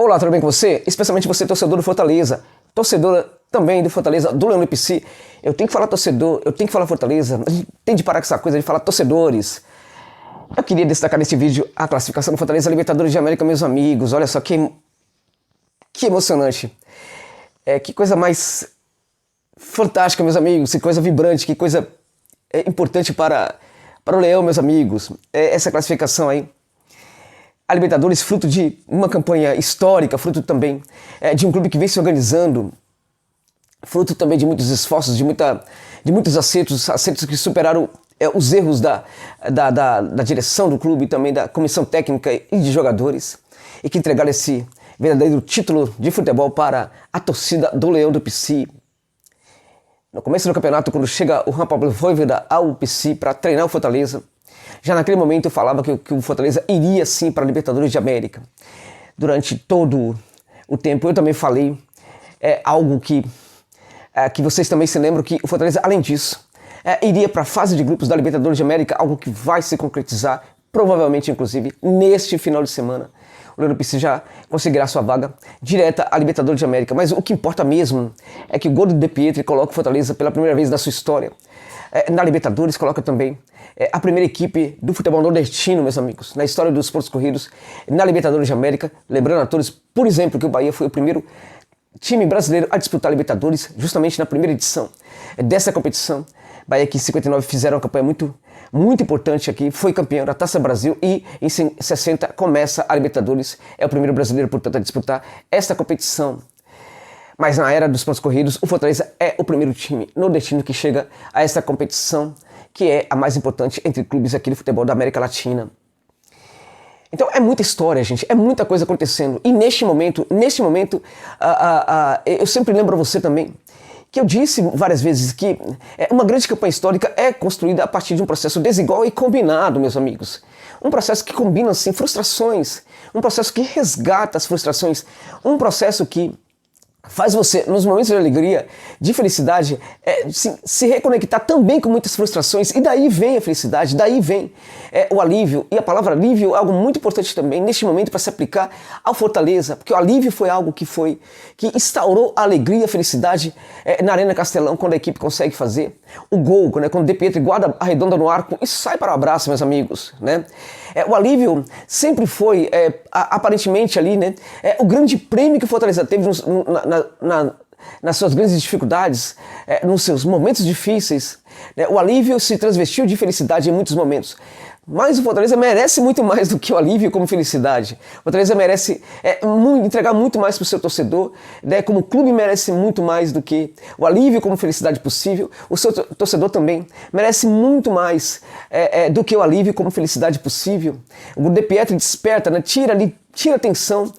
Olá, tudo bem com você? Especialmente você, torcedor do Fortaleza, torcedora também do Fortaleza, do Leão do PC. Eu tenho que falar torcedor, eu tenho que falar Fortaleza, a gente tem de parar com essa coisa de falar torcedores. Eu queria destacar nesse vídeo a classificação do Fortaleza Libertadores de América, meus amigos. Olha só que emocionante. Que coisa mais fantástica, meus amigos, que coisa vibrante, que coisa importante para o Leão, meus amigos. Essa classificação aí. A Libertadores, fruto de uma campanha histórica, fruto também de um clube que vem se organizando, fruto também de muitos esforços, de muitos acertos que superaram os erros da direção do clube e também da comissão técnica e de jogadores, e que entregaram esse verdadeiro título de futebol para a torcida do Leão do PC. No começo do campeonato, quando chega o Juan Pablo Voivoda ao PC para treinar o Fortaleza, já naquele momento eu falava que o Fortaleza iria sim para a Libertadores de América. Durante todo o tempo eu também falei algo que vocês também se lembram, que o Fortaleza, além disso, iria para a fase de grupos da Libertadores de América, algo que vai se concretizar, provavelmente inclusive neste final de semana. O Leão do PC já conseguirá sua vaga direta à Libertadores de América. Mas o que importa mesmo é que o gol do De Pietri coloca o Fortaleza pela primeira vez na sua história na Libertadores, coloca também a primeira equipe do futebol nordestino, meus amigos, na história dos pontos corridos, na Libertadores de América. Lembrando a todos, por exemplo, que o Bahia foi o primeiro time brasileiro a disputar a Libertadores, justamente na primeira edição dessa competição. Bahia, que em 59 fizeram uma campanha muito importante aqui, foi campeão da Taça Brasil, e em 60 começa a Libertadores. É o primeiro brasileiro, portanto, a disputar esta competição. Mas na era dos pontos corridos, o Fortaleza é o primeiro time nordestino que chega a esta competição, que é a mais importante entre clubes aqui do futebol da América Latina. Então é muita história, gente, é muita coisa acontecendo. E neste momento, eu sempre lembro a você também que eu disse várias vezes que uma grande campanha histórica é construída a partir de um processo desigual e combinado, meus amigos. Um processo que combina, assim, frustrações, um processo que resgata as frustrações, um processo que faz você, nos momentos de alegria, de felicidade, se reconectar também com muitas frustrações, e daí vem a felicidade, daí vem o alívio. E a palavra alívio é algo muito importante também neste momento para se aplicar ao Fortaleza, porque o alívio foi algo que instaurou a alegria, a felicidade na Arena Castelão, quando a equipe consegue fazer o gol, né, quando o De Pietri guarda a redonda no arco e sai para o abraço, meus amigos, né? O alívio sempre foi, aparentemente ali, né, o grande prêmio que o Fortaleza teve nas suas grandes dificuldades, nos seus momentos difíceis, né? O alívio se transvestiu de felicidade em muitos momentos. Mas o Fortaleza merece muito mais do que o alívio como felicidade. O Fortaleza merece entregar muito mais para o seu torcedor, né? Como clube merece muito mais do que o alívio como felicidade possível. O seu torcedor também merece muito mais do que o alívio como felicidade possível. O De Pietri desperta, né? Tira a tensão,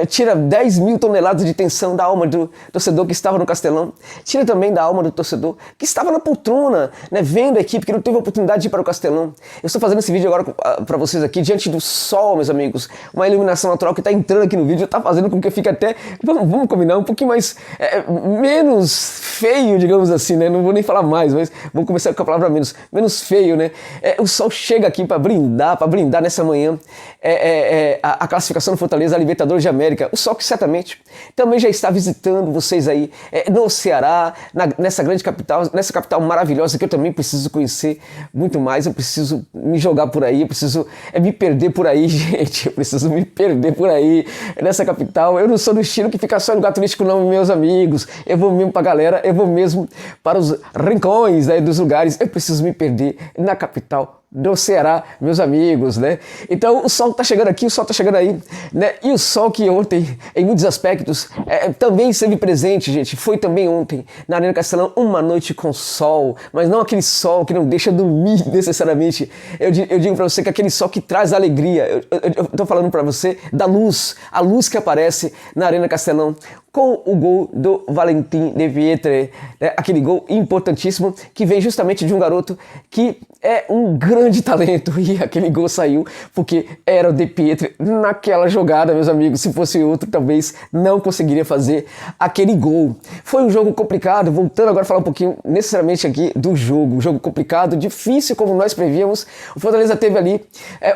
tira 10 mil toneladas de tensão da alma do torcedor que estava no Castelão, tira também da alma do torcedor que estava na poltrona, né, vendo a equipe, que não teve a oportunidade de ir para o Castelão. Eu estou fazendo esse vídeo agora para vocês aqui, diante do sol, meus amigos, uma iluminação natural que está entrando aqui no vídeo, está fazendo com que eu fique até, vamos combinar, um pouquinho mais, menos feio, digamos assim, né, não vou nem falar mais, mas vou começar com a palavra menos feio, né. O sol chega aqui para brindar nessa manhã, a classificação do Fortaleza à Libertadores de América. O sol que certamente também já está visitando vocês aí no Ceará, nessa grande capital, nessa capital maravilhosa que eu também preciso conhecer muito mais. Eu preciso me jogar por aí, eu preciso me perder por aí, gente. Eu preciso me perder por aí nessa capital. Eu não sou do estilo que fica só em lugar turístico, não, meus amigos. Eu vou mesmo pra galera, eu vou mesmo para os rincões dos lugares. Eu preciso me perder na capital do Ceará, meus amigos, né? Então o sol tá chegando aqui, o sol tá chegando aí, né? E o sol que ontem, em muitos aspectos, também esteve presente, gente. Foi também ontem, na Arena Castelão, uma noite com sol, mas não aquele sol que não deixa dormir necessariamente. Eu digo pra você que aquele sol que traz alegria. Eu tô falando pra você da luz, a luz que aparece na Arena Castelão com o gol do Valentim De Pietri, né? Aquele gol importantíssimo que vem justamente de um garoto que é um grande talento e aquele gol saiu porque era o De Pietri naquela jogada, meus amigos. Se fosse outro, talvez não conseguiria fazer aquele gol. Foi um jogo complicado, voltando agora a falar um pouquinho necessariamente aqui do jogo. Um jogo complicado, difícil como nós prevíamos. O Fortaleza teve ali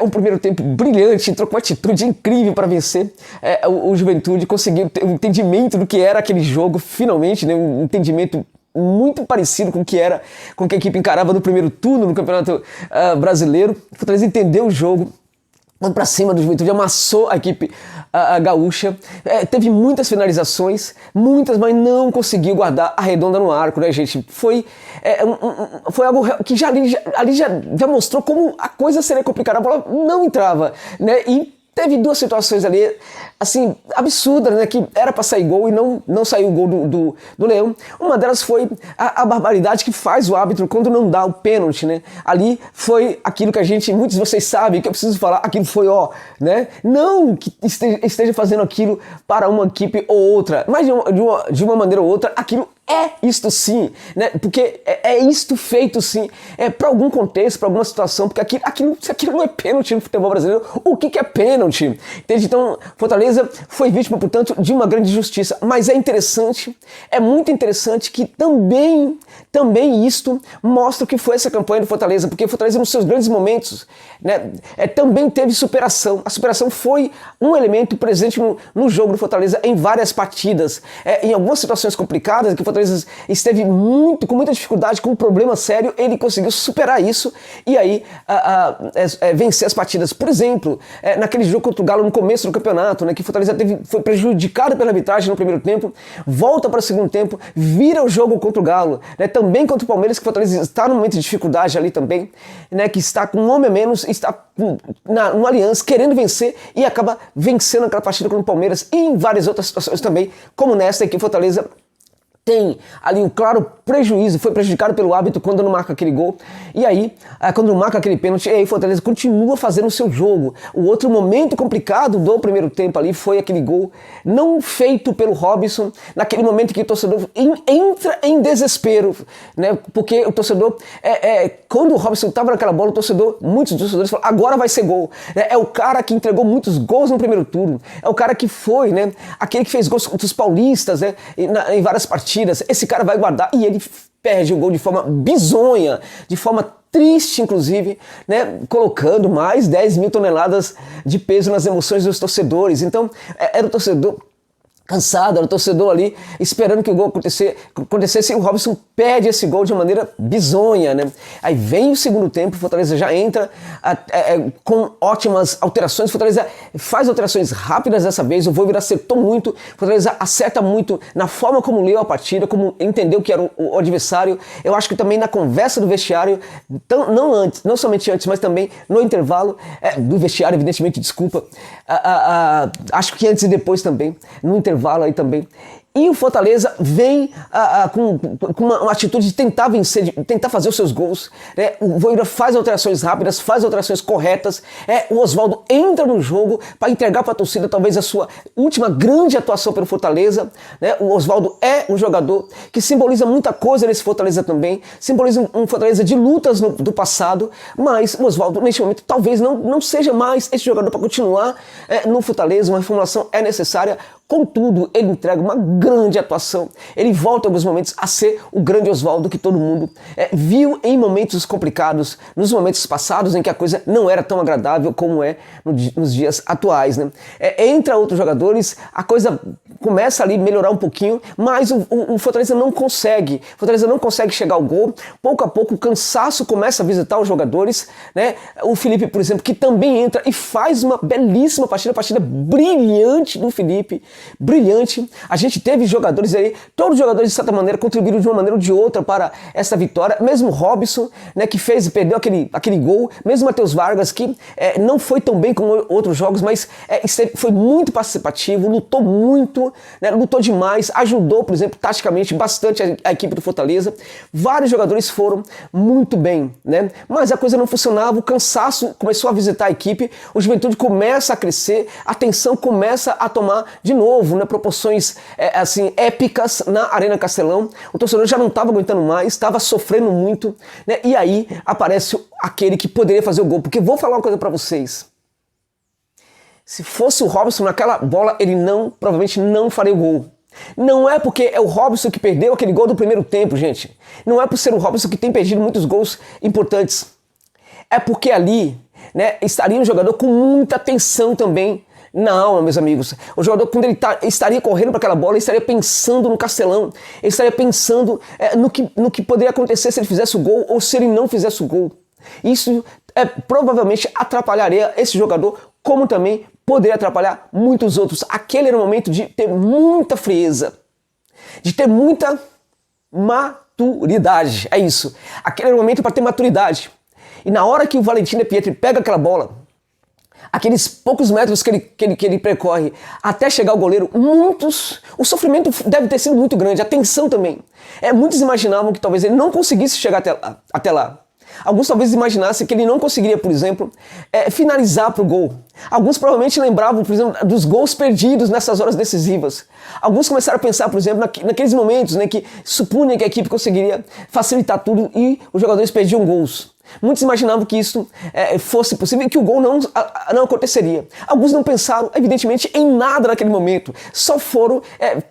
um primeiro tempo brilhante, entrou com uma atitude incrível para vencer o Juventude, conseguiu ter um entendimento do que era aquele jogo, finalmente, né? Um entendimento muito parecido com o que era, com o que a equipe encarava no primeiro turno no Campeonato Brasileiro. O Fortaleza entendeu o jogo, foi pra cima do Juventude, amassou a equipe gaúcha, teve muitas finalizações, muitas, mas não conseguiu guardar a redonda no arco, né, gente? Foi algo que ali já mostrou como a coisa seria complicada, a bola não entrava, né? E teve duas situações ali, assim, absurdas, né, que era para sair gol e não saiu o gol do Leão. Uma delas foi a barbaridade que faz o árbitro quando não dá o pênalti, né? Ali foi aquilo que muitos de vocês sabem, que eu preciso falar, aquilo foi né? Não que esteja fazendo aquilo para uma equipe ou outra, mas de uma maneira ou outra, aquilo é isto sim, né? Porque é isto feito sim, para algum contexto, para alguma situação, porque se aquilo não é pênalti no futebol brasileiro, o que é pênalti? Entende? Então, Fortaleza foi vítima, portanto, de uma grande injustiça, mas é interessante, é muito interessante que também isto mostra o que foi essa campanha do Fortaleza, porque Fortaleza nos seus grandes momentos, né, também teve superação. A superação foi um elemento presente no jogo do Fortaleza em várias partidas, em algumas situações complicadas, que o Fortaleza esteve com muita dificuldade, com um problema sério, ele conseguiu superar isso e aí vencer as partidas. Por exemplo, naquele jogo contra o Galo no começo do campeonato, né, que o Fortaleza foi prejudicado pela arbitragem no primeiro tempo, volta para o segundo tempo, vira o jogo contra o Galo, né, também contra o Palmeiras, que o Fortaleza está num momento de dificuldade ali também, né, que está com um homem a menos, está no Allianz querendo vencer e acaba vencendo aquela partida contra o Palmeiras e em várias outras situações também, como nesta que o Fortaleza tem ali um claro prejuízo, foi prejudicado pelo árbitro quando não marca aquele gol, e aí, quando não marca aquele pênalti, e aí Fortaleza continua fazendo o seu jogo. O outro momento complicado do primeiro tempo ali foi aquele gol não feito pelo Robson, naquele momento que o torcedor entra em desespero, né, porque o torcedor, quando o Robson estava naquela bola, muitos torcedores falaram, agora vai ser gol, né? É o cara que entregou muitos gols no primeiro turno, é o cara que foi, né, aquele que fez gols contra os paulistas, né, em várias partidas. Esse cara vai guardar e ele perde o gol de forma bizonha, de forma triste, inclusive, né, colocando mais 10 mil toneladas de peso nas emoções dos torcedores. Então, era o torcedor cansado, era o torcedor ali esperando que o gol acontecesse e o Robson perde esse gol de uma maneira bizonha, né? Aí vem o segundo tempo, o Fortaleza já entra com ótimas alterações, o Fortaleza faz alterações rápidas dessa vez, o Vojvoda acertou muito, o Fortaleza acerta muito na forma como leu a partida, como entendeu que era o adversário. Eu acho que também na conversa do vestiário, não somente antes, mas também no intervalo do vestiário, evidentemente, desculpa, acho que antes e depois também, no intervalo aí também. E o Fortaleza vem com uma atitude de tentar vencer, de tentar fazer os seus gols, né? O Vojvoda faz alterações rápidas, faz alterações corretas, o Oswaldo entra no jogo para entregar para a torcida talvez a sua última grande atuação pelo Fortaleza, né? O Oswaldo é um jogador que simboliza muita coisa nesse Fortaleza também, simboliza um Fortaleza de lutas do passado, mas o Oswaldo neste momento talvez não seja mais esse jogador para continuar no Fortaleza. Uma reformulação é necessária. Contudo, ele entrega uma grande atuação. Ele volta em alguns momentos a ser o grande Oswaldo que todo mundo viu em momentos complicados, nos momentos passados em que a coisa não era tão agradável como é nos dias atuais, né? Entra outros jogadores, a coisa começa ali a melhorar um pouquinho, mas o Fortaleza não consegue. O Fortaleza não consegue chegar ao gol. Pouco a pouco o cansaço começa a visitar os jogadores, né? O Felipe, por exemplo, que também entra e faz uma belíssima partida brilhante do Felipe. Brilhante. A gente teve jogadores aí, todos os jogadores de certa maneira contribuíram de uma maneira ou de outra para essa vitória, mesmo Robson, né, que perdeu aquele gol, mesmo Matheus Vargas, que não foi tão bem como outros jogos, mas foi muito participativo, lutou muito, né, lutou demais, ajudou, por exemplo, taticamente bastante a equipe do Fortaleza. Vários jogadores foram muito bem, né, mas a coisa não funcionava, o cansaço começou a visitar a equipe, o Juventude começa a crescer, a tensão começa a tomar de novo, né, proporções assim, épicas na Arena Castelão. O torcedor já não estava aguentando mais, estava sofrendo muito, né? E aí aparece aquele que poderia fazer o gol. Porque vou falar uma coisa para vocês. Se fosse o Robson naquela bola, ele provavelmente não faria o gol. Não é porque é o Robson que perdeu aquele gol do primeiro tempo, gente. Não é por ser o Robson que tem perdido muitos gols importantes. É porque ali, né, estaria um jogador com muita tensão também na alma, meus amigos. O jogador, quando ele estaria correndo para aquela bola, ele estaria pensando no Castelão. Ele estaria pensando no que poderia acontecer se ele fizesse o gol ou se ele não fizesse o gol. Isso provavelmente atrapalharia esse jogador, como também poderia atrapalhar muitos outros. Aquele era o momento de ter muita frieza, de ter muita maturidade. É isso. Aquele era o momento para ter maturidade. E na hora que o Valentim De Pietri pega aquela bola, aqueles poucos metros que ele percorre até chegar ao goleiro, o sofrimento deve ter sido muito grande, a tensão também. Muitos imaginavam que talvez ele não conseguisse chegar até lá. Alguns talvez imaginassem que ele não conseguiria, por exemplo, finalizar para o gol. Alguns provavelmente lembravam, por exemplo, dos gols perdidos nessas horas decisivas. Alguns começaram a pensar, por exemplo, naqueles momentos, né, que supunham que a equipe conseguiria facilitar tudo e os jogadores perdiam gols. Muitos imaginavam que isso fosse possível e que o gol não aconteceria. Alguns não pensaram, evidentemente, em nada naquele momento. Só foram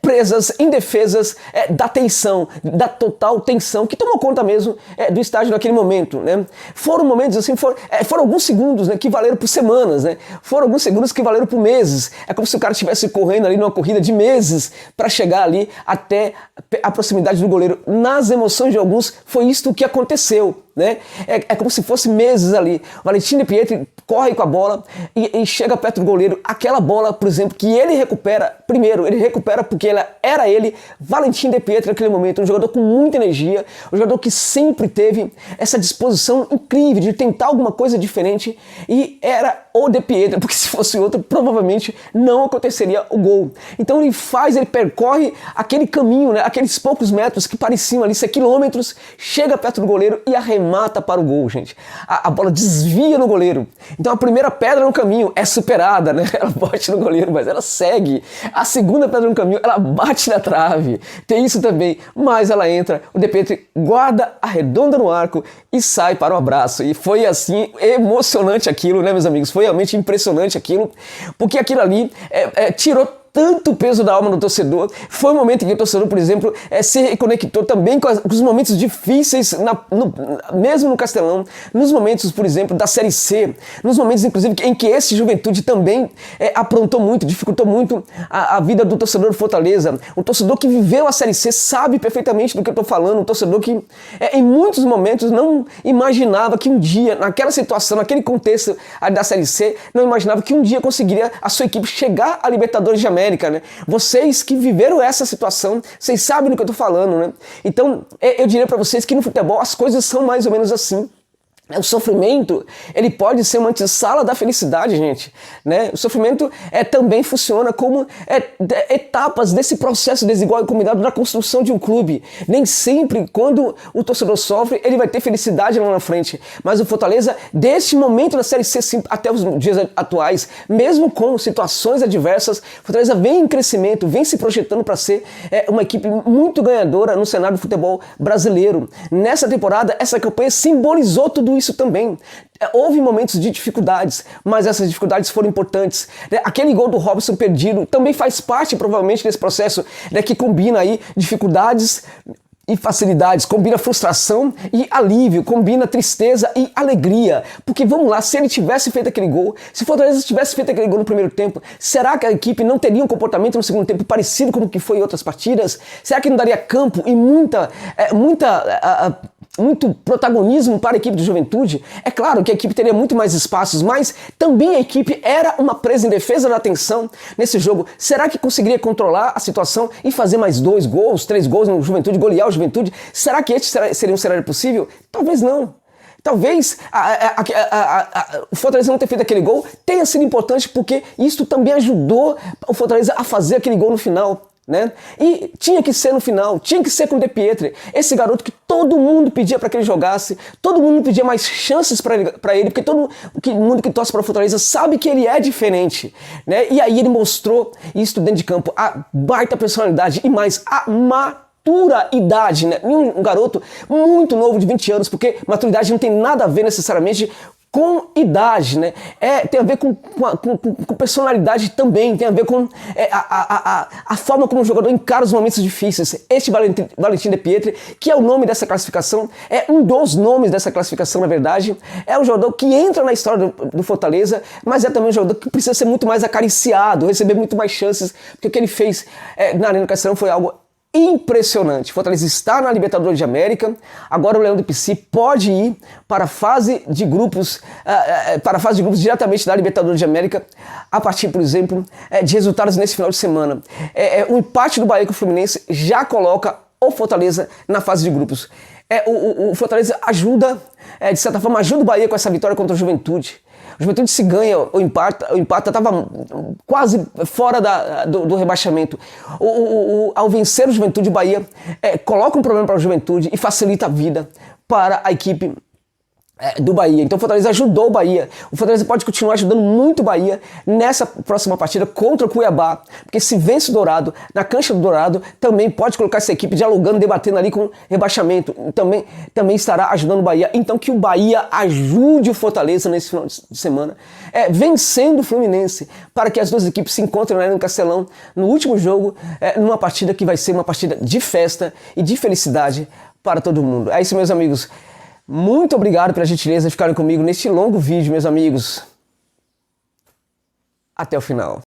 presas, indefesas da tensão, da total tensão que tomou conta mesmo do estádio naquele momento. Né? Foram momentos assim, foram alguns segundos, né, que valeram por semanas. Né? Foram alguns segundos que valeram por meses. É como se o cara estivesse correndo ali numa corrida de meses para chegar ali até a proximidade do goleiro. Nas emoções de alguns, foi isto que aconteceu. Né? É como se fosse meses ali. O Valentim De Pietri corre com a bola e chega perto do goleiro. Aquela bola, por exemplo, que ele recupera, primeiro, ele recupera porque era ele, Valentim De Pietri, naquele momento, um jogador com muita energia, um jogador que sempre teve essa disposição incrível de tentar alguma coisa diferente, e era o De Pietri, porque se fosse outro, provavelmente não aconteceria o gol. Então ele percorre aquele caminho, né, aqueles poucos metros que pareciam ali ser quilômetros, chega perto do goleiro e arremata para o gol, gente. A bola desvia no goleiro. Então a primeira pedra no caminho é superada, né? Ela bate no goleiro, mas ela segue. A segunda pedra no caminho, ela bate na trave. Tem isso também, mas ela entra. O De Pietri guarda, arredonda no arco e sai para o abraço. E foi assim, emocionante aquilo, né, meus amigos? Foi realmente impressionante aquilo, porque aquilo ali tirou tanto peso da alma do torcedor. Foi um momento em que o torcedor, por exemplo, se reconectou também com os momentos difíceis, mesmo no Castelão, nos momentos, por exemplo, da Série C, nos momentos, inclusive, em que esse Juventude também aprontou muito, dificultou muito a vida do torcedor do Fortaleza. Um torcedor que viveu a Série C sabe perfeitamente do que eu estou falando, um torcedor que, em muitos momentos, não imaginava que um dia, naquela situação, naquele contexto da Série C, não imaginava que um dia conseguiria a sua equipe chegar à Libertadores de América. Né? Vocês que viveram essa situação, vocês sabem do que eu estou falando, né? Então, eu diria para vocês que no futebol as coisas são mais ou menos assim. O sofrimento, ele pode ser uma antessala da felicidade, gente, né? O sofrimento também funciona como etapas desse processo desigual e combinado da construção de um clube. Nem sempre, quando o torcedor sofre, ele vai ter felicidade lá na frente. Mas o Fortaleza, deste momento da Série C até os dias atuais, mesmo com situações adversas, o Fortaleza vem em crescimento, vem se projetando para ser uma equipe muito ganhadora no cenário do futebol brasileiro. Nessa temporada, essa campanha simbolizou tudo isso também. Houve momentos de dificuldades, mas essas dificuldades foram importantes. Aquele gol do Robson perdido também faz parte, provavelmente, desse processo, que combina aí dificuldades e facilidades, combina frustração e alívio, combina tristeza e alegria. Porque vamos lá, se ele tivesse feito aquele gol, se o Fortaleza tivesse feito aquele gol no primeiro tempo, será que a equipe não teria um comportamento no segundo tempo parecido com o que foi em outras partidas? Será que não daria campo e muito protagonismo para a equipe do Juventude? É claro que a equipe teria muito mais espaços, mas também a equipe era uma presa em defesa da atenção nesse jogo. Será que conseguiria controlar a situação e fazer mais 2 gols, 3 gols no Juventude, golear o Juventude? Será que esse seria um cenário possível? Talvez não. Talvez o Fortaleza não ter feito aquele gol tenha sido importante porque isso também ajudou o Fortaleza a fazer aquele gol no final. né? E tinha que ser no final, tinha que ser com o De Pietri, esse garoto que todo mundo pedia para que ele jogasse, todo mundo pedia mais chances para ele, porque todo mundo que torce para o Fortaleza sabe que ele é diferente, né? E aí ele mostrou isso dentro de campo, a baita personalidade e mais a pura idade, né? Um garoto muito novo de 20 anos, porque maturidade não tem nada a ver necessariamente com idade, né? Tem a ver com personalidade também, tem a ver com a forma como o jogador encara os momentos difíceis. Este Valentim De Pietri, que é o nome dessa classificação, é um dos nomes dessa classificação, na verdade, é um jogador que entra na história do Fortaleza, mas é também um jogador que precisa ser muito mais acariciado, receber muito mais chances, porque o que ele fez na Arena Castelão foi algo impressionante. Fortaleza está na Libertadores de América. Agora o Leão do Pici pode ir para a fase de grupos, diretamente da Libertadores de América, a partir, por exemplo, de resultados nesse final de semana. O empate do Bahia com o Fluminense já coloca o Fortaleza na fase de grupos. O Fortaleza ajuda, de certa forma, ajuda o Bahia com essa vitória contra o Juventude. O Juventude se ganha ou empata estava quase fora do rebaixamento. Ao vencer o Juventude, o Bahia coloca um problema para o Juventude e facilita a vida para a equipe do Bahia. Então o Fortaleza ajudou o Bahia. O Fortaleza pode continuar ajudando muito o Bahia nessa próxima partida contra o Cuiabá, porque se vence o Dourado, na cancha do Dourado, também pode colocar essa equipe dialogando, debatendo ali com rebaixamento. Também estará ajudando o Bahia. Então que o Bahia ajude o Fortaleza nesse final de semana, vencendo o Fluminense, para que as duas equipes se encontrem no Castelão no último jogo, numa partida que vai ser uma partida de festa e de felicidade para todo mundo. É isso, meus amigos. Muito obrigado pela gentileza de ficarem comigo neste longo vídeo, meus amigos. Até o final.